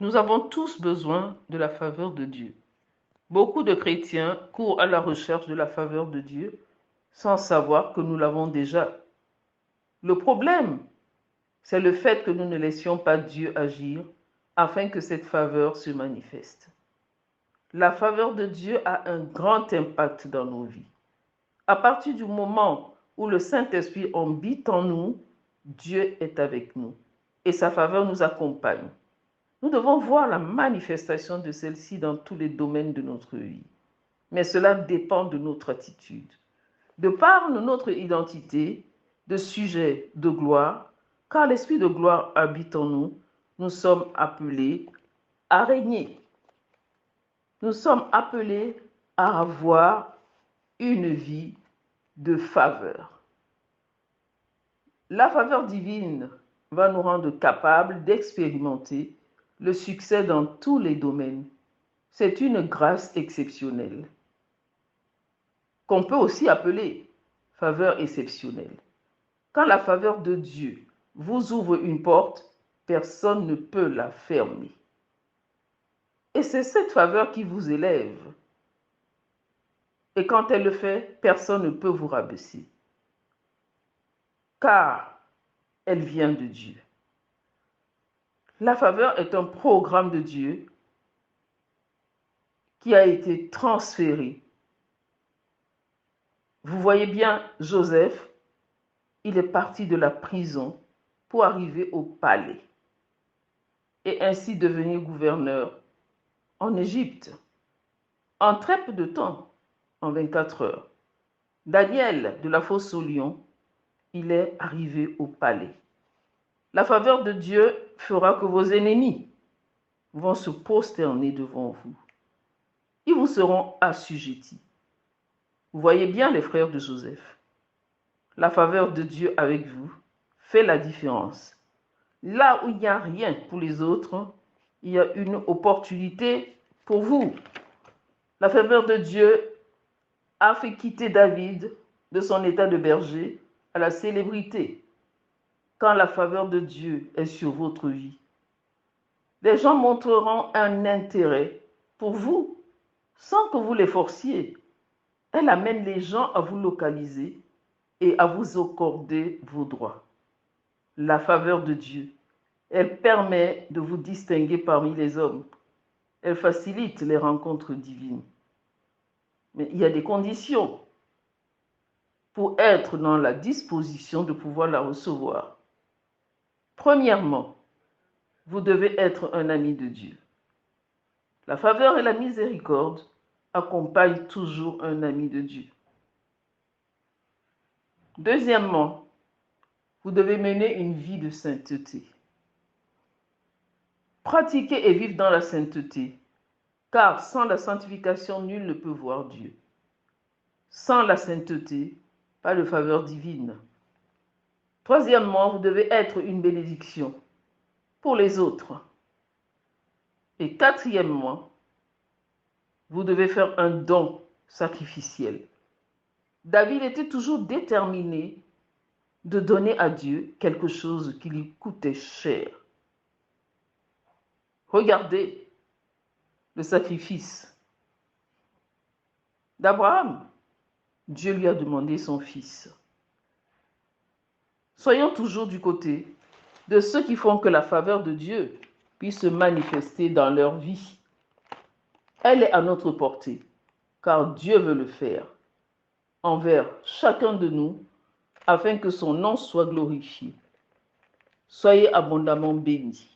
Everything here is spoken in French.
Nous avons tous besoin de la faveur de Dieu. Beaucoup de chrétiens courent à la recherche de la faveur de Dieu sans savoir que nous l'avons déjà. Le problème, c'est le fait que nous ne laissions pas Dieu agir afin que cette faveur se manifeste. La faveur de Dieu a un grand impact dans nos vies. À partir du moment où le Saint-Esprit habite en nous, Dieu est avec nous et sa faveur nous accompagne. Nous devons voir la manifestation de celle-ci dans tous les domaines de notre vie. Mais cela dépend de notre attitude. De par notre identité de sujet de gloire, car l'Esprit de gloire habite en nous, nous sommes appelés à régner. Nous sommes appelés à avoir une vie de faveur. La faveur divine va nous rendre capables d'expérimenter le succès dans tous les domaines. C'est une grâce exceptionnelle, qu'on peut aussi appeler faveur exceptionnelle. Quand la faveur de Dieu vous ouvre une porte, personne ne peut la fermer. Et c'est cette faveur qui vous élève. Et quand elle le fait, personne ne peut vous rabaisser. Car elle vient de Dieu. La faveur est un programme de Dieu qui a été transféré. Vous voyez bien, Joseph, il est parti de la prison pour arriver au palais et ainsi devenir gouverneur en Égypte en très peu de temps, en 24 heures. Daniel de la fosse aux lions, il est arrivé au palais. La faveur de Dieu fera que vos ennemis vont se prosterner devant vous. Ils vous seront assujettis. Vous voyez bien les frères de Joseph. La faveur de Dieu avec vous fait la différence. Là où il n'y a rien pour les autres, il y a une opportunité pour vous. La faveur de Dieu a fait quitter David de son état de berger à la célébrité. Quand la faveur de Dieu est sur votre vie, les gens montreront un intérêt pour vous sans que vous les forciez. Elle amène les gens à vous localiser et à vous accorder vos droits. La faveur de Dieu, elle permet de vous distinguer parmi les hommes. Elle facilite les rencontres divines. Mais il y a des conditions pour être dans la disposition de pouvoir la recevoir. Premièrement, vous devez être un ami de Dieu. La faveur et la miséricorde accompagnent toujours un ami de Dieu. Deuxièmement, vous devez mener une vie de sainteté. Pratiquez et vivre dans la sainteté, car sans la sanctification, nul ne peut voir Dieu. Sans la sainteté, pas de faveur divine. Troisièmement, vous devez être une bénédiction pour les autres. Et quatrièmement, vous devez faire un don sacrificiel. David était toujours déterminé de donner à Dieu quelque chose qui lui coûtait cher. Regardez le sacrifice d'Abraham. Dieu lui a demandé son fils. Soyons toujours du côté de ceux qui font que la faveur de Dieu puisse se manifester dans leur vie. Elle est à notre portée, car Dieu veut le faire envers chacun de nous, afin que son nom soit glorifié. Soyez abondamment bénis.